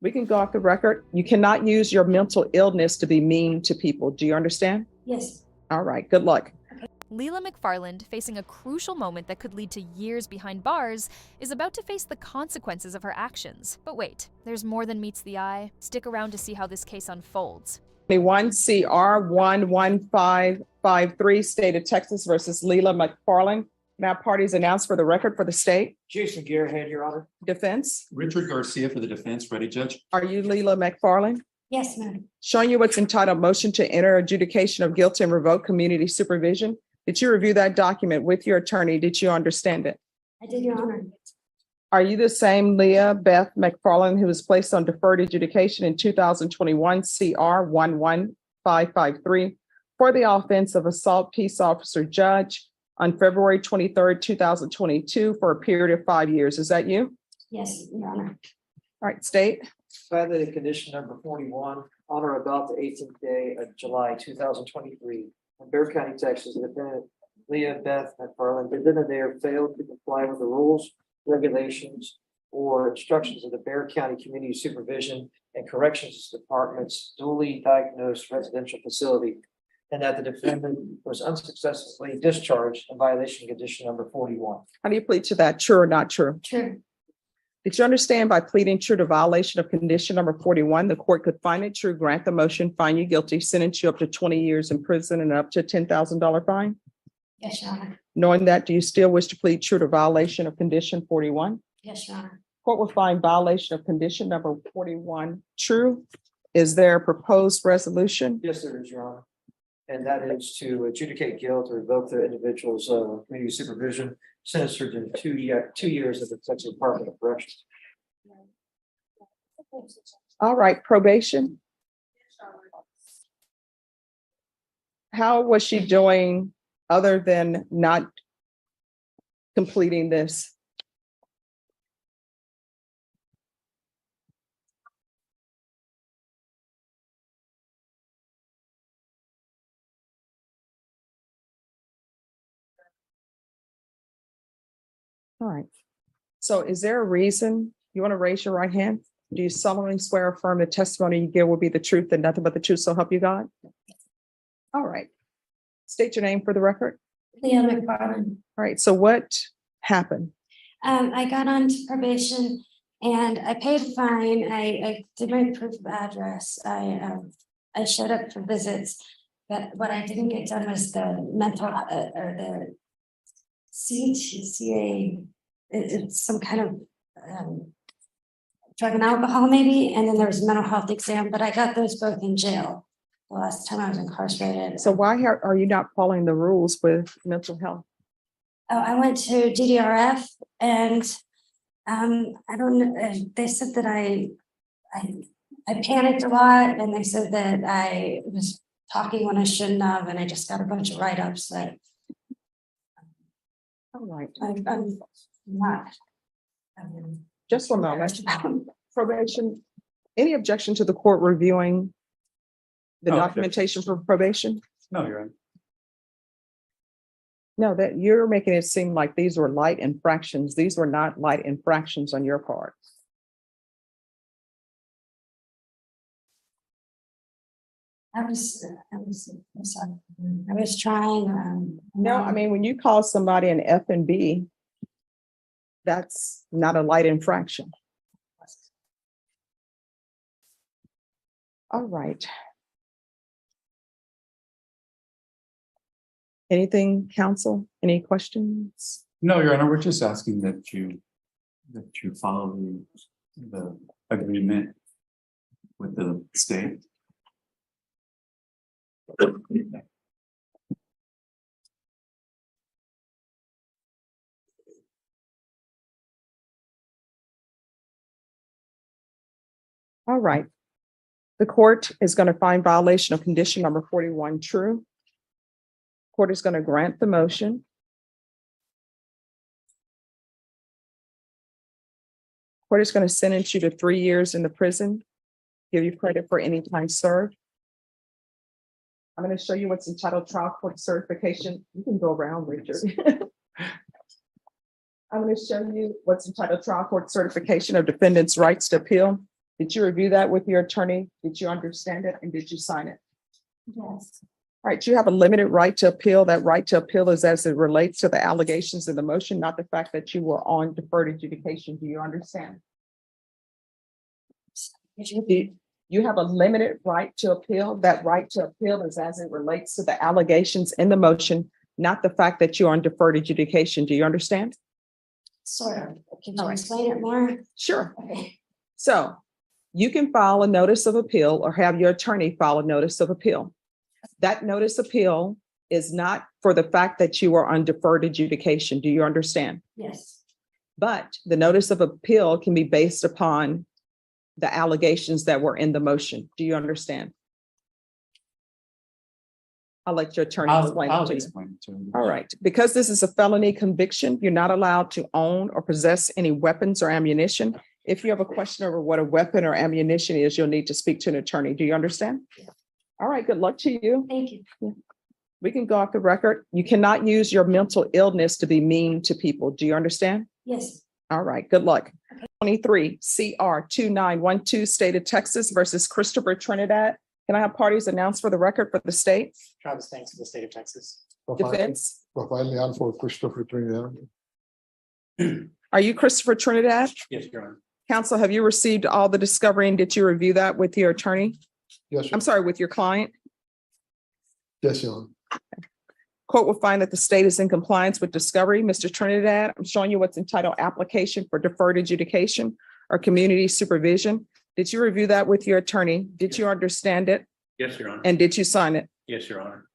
We can go off the record. You cannot use your mental illness to be mean to people. Do you understand? Yes. All right. Good luck. Leela McFarland, facing a crucial moment that could lead to years behind bars, is about to face the consequences of her actions. But wait, there's more than meets the eye. Stick around to see how this case unfolds. 21 CR 11553, State of Texas versus Leela McFarland. Now parties announced for the record for the state. Jason Gearhead, Your Honor. Defense. Richard Garcia for the defense. Ready, Judge? Are you Leela McFarland? Yes, ma'am. Showing you what's entitled Motion to Enter Adjudication of Guilt and Revoke Community Supervision. Did you review that document with your attorney? Did you understand it? I did, Your Honor. Are you the same Leah Beth McFarland who was placed on deferred adjudication in 2021 CR 11553 for the offense of assault peace officer judge on February 23rd, 2022 for a period of 5 years? Is that you? Yes, Your Honor. All right, state. Violated condition number 41 on or about the 18th day of July 2023 in Bear County, Texas. The defendant Leah Beth McFarland defendant there failed to comply with the rules, regulations, or instructions of the Bear County Community Supervision and Corrections Department's duly diagnosed residential facility, and that the defendant was unsuccessfully discharged in violation of condition number 41. How do you plead to that? True or not true? True. Did you understand by pleading true to violation of condition number 41, the court could find it true, grant the motion, find you guilty, sentence you up to 20 years in prison and up to $10,000 fine? Yes, Your Honor. Knowing that, do you still wish to plead true to violation of condition 41? Yes, Your Honor. Court will find violation of condition number 41 true. Is there a proposed resolution? Yes, there is, Your Honor. And that is to adjudicate guilt or revoke the individual's community supervision, sentence her to 2 years of the Texas Department of Corrections. All right, probation. How was she doing other than not completing this? All right. So is there a reason you want to raise your right hand? Do you solemnly swear or affirm the testimony you give will be the truth and nothing but the truth, so help you God? All right. State your name for the record. Leela McFarland. All right. So what happened? I got onto probation and I paid a fine. I did my proof of address. I showed up for visits, but what I didn't get done was the mental or the CTA. It's some kind of drug and alcohol maybe, and then there was a mental health exam, but I got those both in jail the last time I was incarcerated. So why are you not following the rules with mental health? Oh, I went to DDRF and I don't know. They said that I panicked a lot, and they said that I was talking when I shouldn't have, and I just got a bunch of write-ups that All right. I'm not. Just one moment. Probation. Any objection to the court reviewing the No, documentation for probation? No, Your Honor. No, that you're making it seem like these were light infractions. These were not light infractions on your part. I'm sorry. I was trying. No, I mean, when you call somebody an F and B, that's not a light infraction. All right. Anything, counsel? Any questions? No, Your Honor, we're just asking that you follow the agreement with the state. All right. The court is going to find violation of condition number 41 true. Court is going to grant the motion. Court is going to sentence you to 3 years in the prison, give you credit for any time served. I'm going to show you what's entitled trial court certification. You can go around, Richard. I'm going to show you what's entitled trial court certification of defendant's rights to appeal. Did you review that with your attorney? Did you understand it and did you sign it? Yes. All right, you have a limited right to appeal. That right to appeal is as it relates to the allegations in the motion, not the fact that you were on deferred adjudication. Do you understand? You have a limited right to appeal. That right to appeal is as it relates to the allegations in the motion, not the fact that you're on deferred adjudication. Do you understand? Sort of. Can All you right. explain it more? Sure. Okay. So you can file a notice of appeal or have your attorney file a notice of appeal. That notice of appeal is not for the fact that you are on deferred adjudication. Do you understand? Yes. But the notice of appeal can be based upon the allegations that were in the motion. Do you understand? I'll let your attorney explain it I'll to you. explain it to you. All right, because this is a felony conviction, you're not allowed to own or possess any weapons or ammunition. If you have a question over what a weapon or ammunition is, you'll need to speak to an attorney. Do you understand? Yeah. All right, good luck to you. Thank you. We can go off the record. You cannot use your mental illness to be mean to people. Do you understand? Yes. All right, good luck. 23 CR 2912, State of Texas versus Christopher Trinidad. Can I have parties announced for the record for the state? Travis Thanks to the state of Texas. Defense. Rafael Leal for Christopher Trinidad. Are you Christopher Trinidad? Yes, Your Honor. Counsel, have you received all the discovery and did you review that with your attorney? Yes, I'm sorry, with your client? yes, Your Honor. Court will find that the state is in compliance with discovery. Mr. Trinidad, I'm showing you what's entitled application for deferred adjudication or community supervision. Did you review that with your attorney? Did you understand it? Yes, Your Honor. And did you sign it? Yes, Your Honor.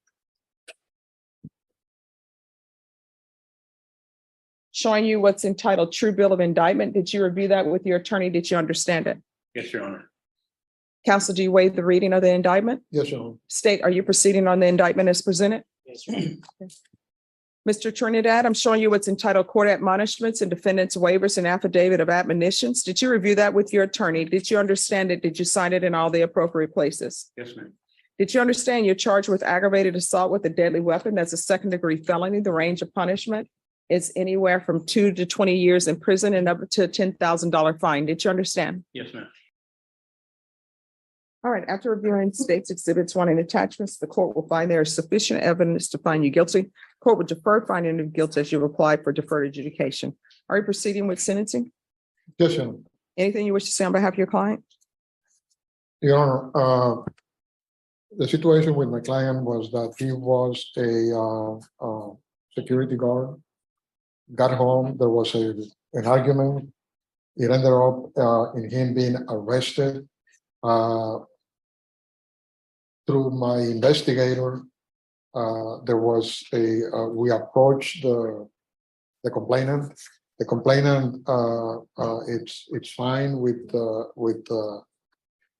Showing you what's entitled true bill of indictment. Did you review that with your attorney? Did you understand it? Yes, Your Honor. Counsel, do you waive the reading of the indictment? Yes, Your Honor. State, are you proceeding on the indictment as presented? Yes, Your Honor. Mr. Trinidad, I'm showing you what's entitled court admonishments and defendants waivers and affidavit of admonitions. Did you review that with your attorney? Did you understand it? Did you sign it in all the appropriate places? Yes, ma'am. Did you understand you're charged with aggravated assault with a deadly weapon? That's a second-degree felony. The range of punishment is anywhere from 2 to 20 years in prison and up to a $10,000 fine. Did you understand? Yes, ma'am. All right, after reviewing state's exhibits 1 and attachments, the court will find there is sufficient evidence to find you guilty. Court will defer finding of guilt as you apply for deferred adjudication. Are you proceeding with sentencing? Yes, Your Honor. Anything you wish to say on behalf of your client? Your Honor, the situation with my client was that he was a security guard. Got home, there was an argument. It ended up in him being arrested. Through my investigator, there was we approached the complainant. The complainant, it's fine with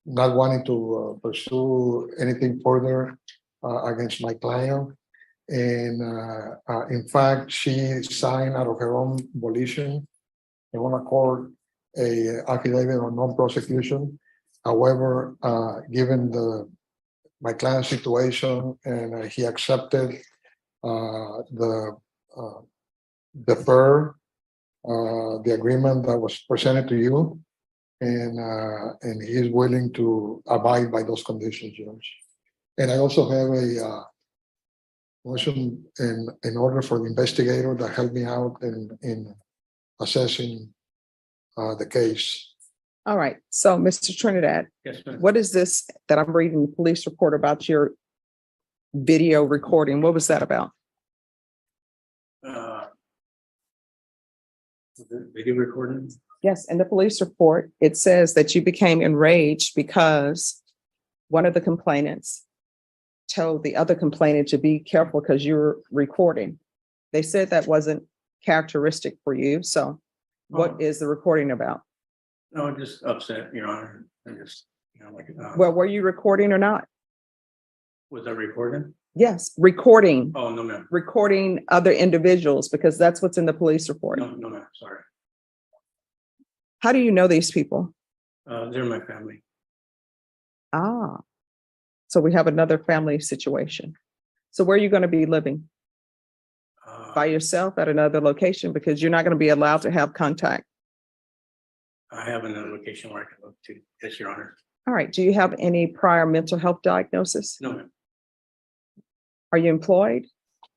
not wanting to pursue anything further against my client. And in fact, she signed out of her own volition, her own accord, a affidavit of non-prosecution. However, given my client's situation, and he accepted the agreement that was presented to you, and he is willing to abide by those conditions, Judge. And I also have a motion in order for the investigator that helped me out in assessing the case. All right, so Mr. Trinidad, Yes, ma'am. what is this that I'm reading the police report about your video recording? What was that about? The video recording? Yes, in the police report, it says that you became enraged because one of the complainants told the other complainant to be careful because you're recording. They said that wasn't characteristic for you. So what is the recording about? No, I'm just upset, Your Honor. I just, Well, were you recording or not? was that recording? Yes, recording, Oh, no, ma'am. recording other individuals because that's what's in the police report. No, ma'am. Sorry. How do you know these people? They're my family. Ah, so we have another family situation. So where are you going to be living? By yourself at another location because you're not going to be allowed to have contact. I have another location where I can look to, yes, Your Honor. All right. Do you have any prior mental health diagnosis? No, ma'am. Are you employed?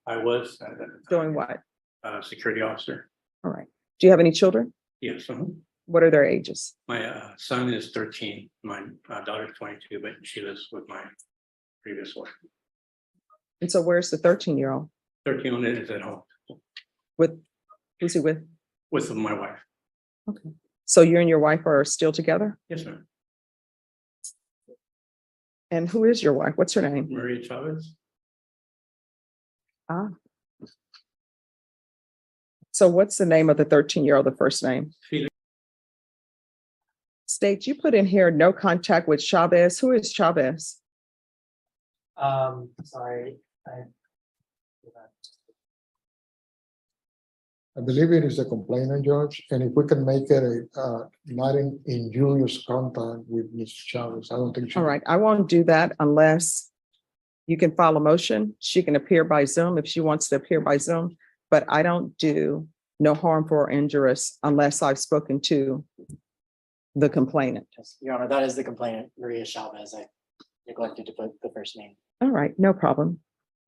I was at the time, Doing what? security officer. All right. Do you have any children? Yes, What are their ages? my son is 13, my daughter's 22, but she lives with my previous wife. And so where's the 13-year-old? 13 is at home With, who's he with? with my wife. Okay. So you and your wife are still together? Yes, ma'am. And who is your wife? What's her name? Maria Chavez. Ah. So what's the name of the 13-year-old, the first name? Felix. State, you put in here, no contact with Chavez. Who is Chavez? Sorry, I believe it is the complainant, Judge, and if we can make it a not in injurious contact with Ms. Chavez, I don't think she. All right, I won't do that unless you can file a motion. She can appear by Zoom if she wants to appear by Zoom, but I don't do no harmful or injurious unless I've spoken to the complainant. Yes, Your Honor, that is the complainant, Maria Chavez. I neglected to put the first name. All right, no problem.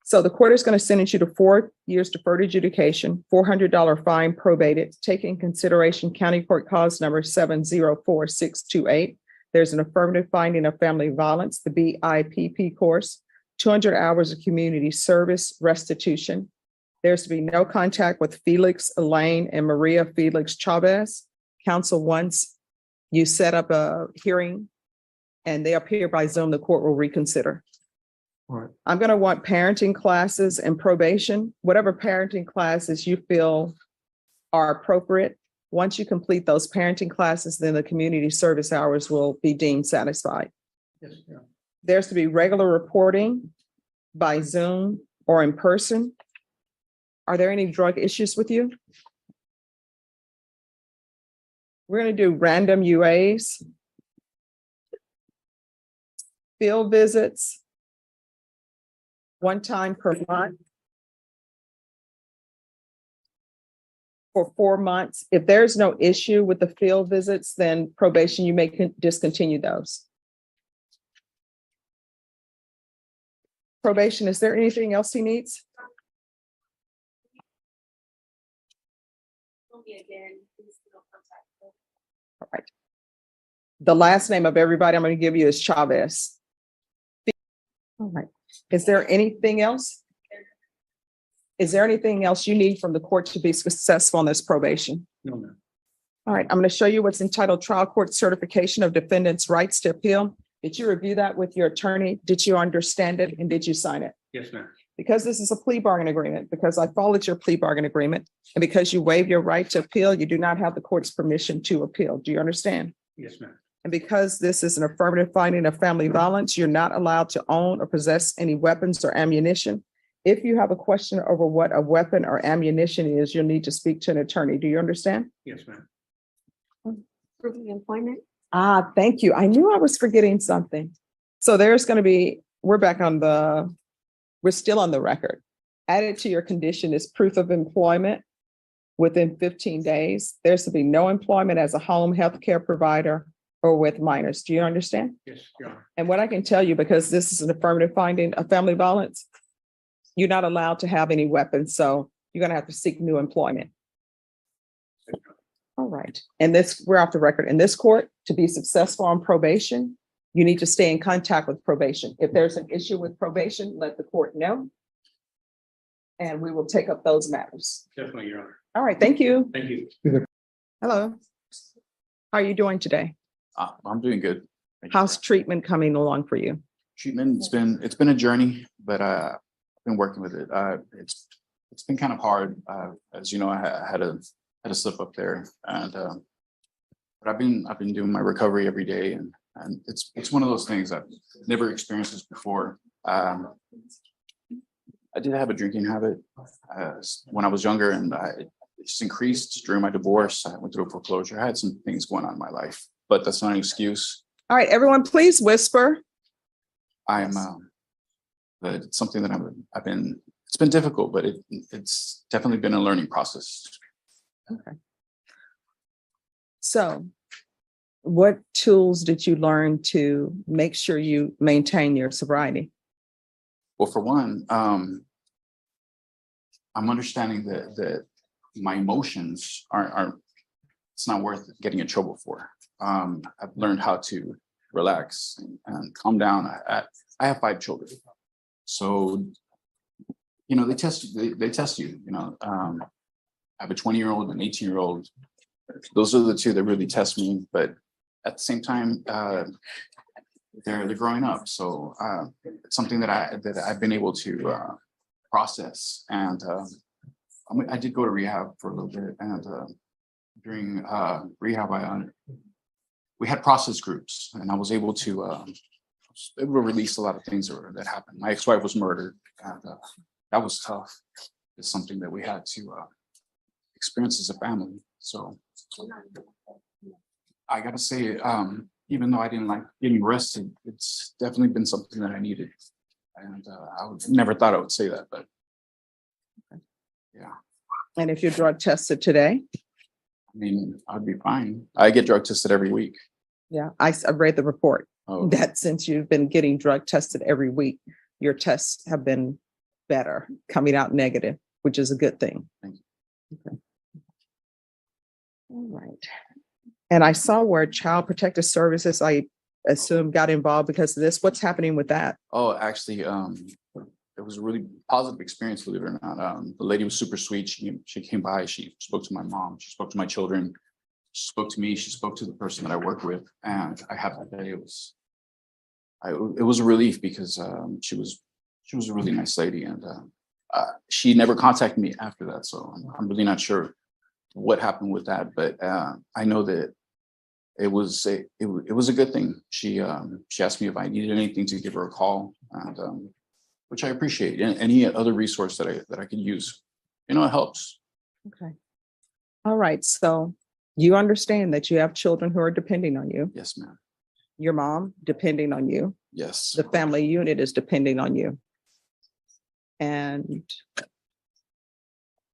So the court is going to sentence you to 4 years deferred adjudication, $400 fine probated, taking consideration county court cause number 704628. There's an affirmative finding of family violence, the BIPP course, 200 hours of community service restitution. There's to be no contact with Felix Elaine and Maria Felix Chavez. Counsel, once you set up a hearing and they appear by Zoom, the court will reconsider. All right. I'm going to want parenting classes and probation, whatever parenting classes you feel are appropriate. Once you complete those parenting classes, then the community service hours will be deemed satisfied. Yes, yeah. There's to be regular reporting by Zoom or in person. Are there any drug issues with you? We're going to do random UAs, field visits, one time per month for 4 months. If there's no issue with the field visits, then probation, you may discontinue those. Probation, is there anything else he needs? All right. The last name of everybody I'm going to give you is Chavez. All right. Is there anything else? Is there anything else you need from the court to be successful in this probation? No, ma'am. All right, I'm going to show you what's entitled Trial Court Certification of Defendant's Rights to Appeal. Did you review that with your attorney? Did you understand it? And did you sign it? Yes, ma'am. Because this is a plea bargain agreement, because I followed your plea bargain agreement, and because you waive your right to appeal, you do not have the court's permission to appeal. Do you understand? Yes, ma'am. And because this is an affirmative finding of family violence, you're not allowed to own or possess any weapons or ammunition. If you have a question over what a weapon or ammunition is, you'll need to speak to an attorney. Do you understand? Yes, ma'am. Proving employment. Ah, thank you. I knew I was forgetting something. So there's going to be, we're still on the record. Added to your condition is proof of employment within 15 days. There's to be no employment as a home health care provider or with minors. Do you understand? Yes, Your Honor. And what I can tell you, because this is an affirmative finding of family violence, you're not allowed to have any weapons. So you're going to have to seek new employment. All right. And we're off the record. In this court, to be successful on probation, you need to stay in contact with probation. If there's an issue with probation, let the court know. And we will take up those matters. Definitely, Your Honor. All right. Thank you. Thank you. Hello. How are you doing today? I'm doing good. Thank you. How's treatment coming along for you? Treatment? It's been a journey, but I've been working with it. It's been kind of hard. As you know, I had a slip up there, and but I've been doing my recovery every day, and it's one of those things I've never experienced this before. I did have a drinking habit when I was younger, and it just increased during my divorce. I went through a foreclosure. I had some things going on in my life, but that's not an excuse. All right, everyone, please whisper. But it's something that it's been difficult, but it's definitely been a learning process. Okay. So what tools did you learn to make sure you maintain your sobriety? Well, for one, I'm understanding that my emotions aren't, it's not worth getting in trouble for. I've learned how to relax and calm down. I have 5 children. So, they test you, I have a 20-year-old and 18-year-old. Those are the 2 that really test me. But at the same time, they're growing up. So it's something that I've been able to process. And I did go to rehab for a little bit. And during rehab, we had process groups, and I was able to release a lot of things that happened. My ex-wife was murdered, and that was tough. It's something that we had to experience as a family. So I gotta say, even though I didn't like getting arrested, it's definitely been something that I needed. And never thought I would say that, but yeah. And if you're drug tested today? I mean, I'd be fine. I get drug tested every week. Yeah, I read the report Oh, that since you've been getting drug tested every week, your tests have been better, coming out negative, which is a good thing. Thank you. Okay. All right. And I saw where Child Protective Services, I assume, got involved because of this. What's happening with that? Oh, actually, it was a really positive experience, believe it or not. The lady was super sweet. She came by, she spoke to my mom, she spoke to my children, she spoke to me, she spoke to the person that I work with. And I have to say, it was a relief because she was a really nice lady, and she never contacted me after that. So I'm really not sure what happened with that, but I know that it was a good thing. She asked me if I needed anything to give her a call, and which I appreciate. And any other resource that I could use, it helps. Okay. All right. So you understand that you have children who are depending on you. Yes, ma'am. Your mom depending on you. Yes. The family unit is depending on you. And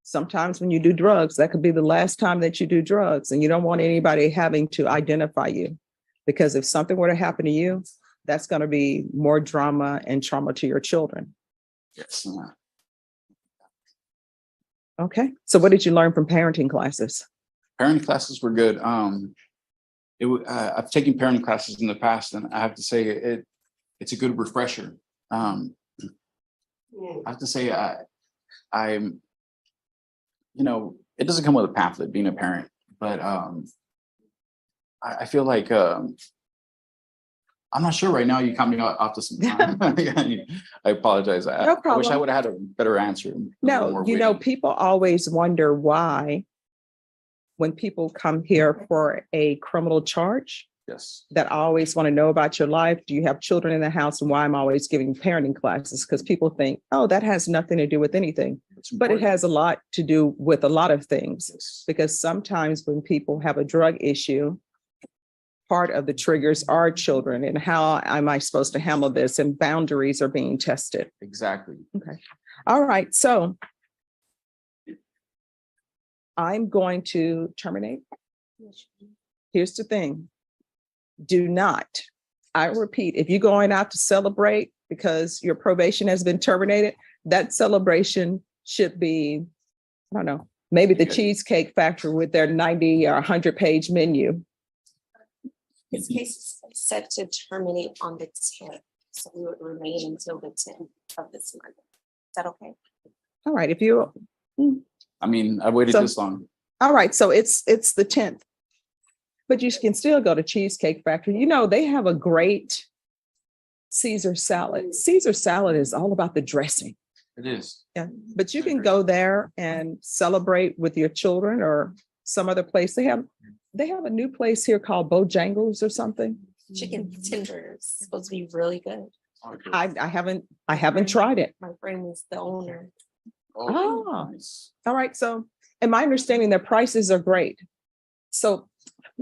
sometimes when you do drugs, that could be the last time that you do drugs, and you don't want anybody having to identify you, because if something were to happen to you, that's going to be more drama and trauma to your children. Yes. Okay. So what did you learn from parenting classes? Parenting classes were good. I've taken parenting classes in the past, and I have to say it's a good refresher. I have to say I'm, it doesn't come with a pamphlet being a parent, but I feel like I'm not sure right now. You caught me off to some time. I apologize. No I wish I problem. would have had a better answer. a little No, more witty. people always wonder why, when people come here for a criminal charge, Yes. that I always want to know about your life. Do you have children in the house? And why I'm always giving parenting classes? Because people think, oh, that has nothing to do with anything. It's But it important. has a lot to do with a lot of things, Yes. because sometimes when people have a drug issue, part of the triggers are children, and how am I supposed to handle this? And boundaries are being tested. Exactly. Okay. All right. So I'm going to terminate. Here's the thing. Do not, I repeat, if you're going out to celebrate because your probation has been terminated, that celebration should be, I don't know, maybe the Cheesecake Factory with their 90 or 100-page menu. His case is set to terminate on the 10th, so we would remain until the 10th of this month. Is that okay? All right. If you, I mean, I waited this long. all right. So it's the 10th, but you can still go to Cheesecake Factory. They have a great Caesar salad. Caesar salad is all about the dressing. It is. Yeah, but you can go there and celebrate with your children or some other place. They have a new place here called Bojangles or something. Chicken tenders supposed to be really good. I haven't tried it. My friend is the owner. Oh. Nice. All right. So, in my understanding, their prices are great. So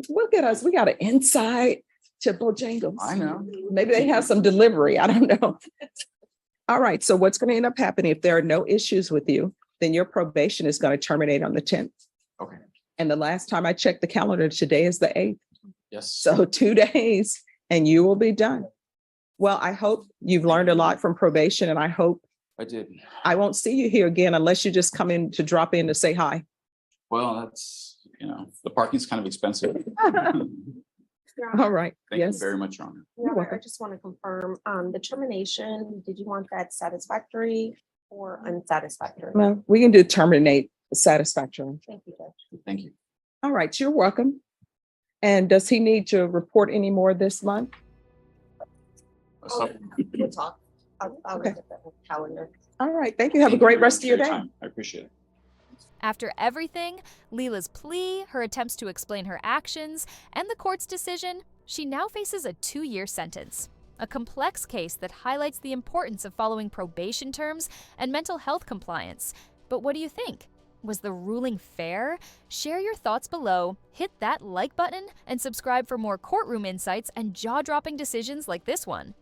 look at us. We got an insight to Bojangles. I know. Maybe they have some delivery. I don't know. All right. So what's going to end up happening if there are no issues with you, then your probation is going to terminate on the 10th. Okay. And the last time I checked the calendar, today is the 8th. Yes. So 2 days and you will be done. Well, I hope you've learned a lot from probation, and I hope I did. I won't see you here again unless you just come in to drop in to say hi. Well, that's, the parking's kind of expensive. All right. Thank you Yes. very much, Your Honor. Your Honor, I welcome. just want to confirm, the termination, did you want that satisfactory or unsatisfactory? Well, we can do terminate satisfactory. Thank you, Judge. Thank you. All right, you're welcome. And does he need to report any more this month? So, We'll talk. I'll Okay. look at the calendar. All right, thank you. Have a thank you great very rest much of your for day. time. I appreciate it. After everything, Leela's plea, her attempts to explain her actions, and the court's decision, she now faces a 2-year sentence. A complex case that highlights the importance of following probation terms and mental health compliance. But what do you think? Was the ruling fair? Share your thoughts below, hit that like button, and subscribe for more courtroom insights and jaw-dropping decisions like this one.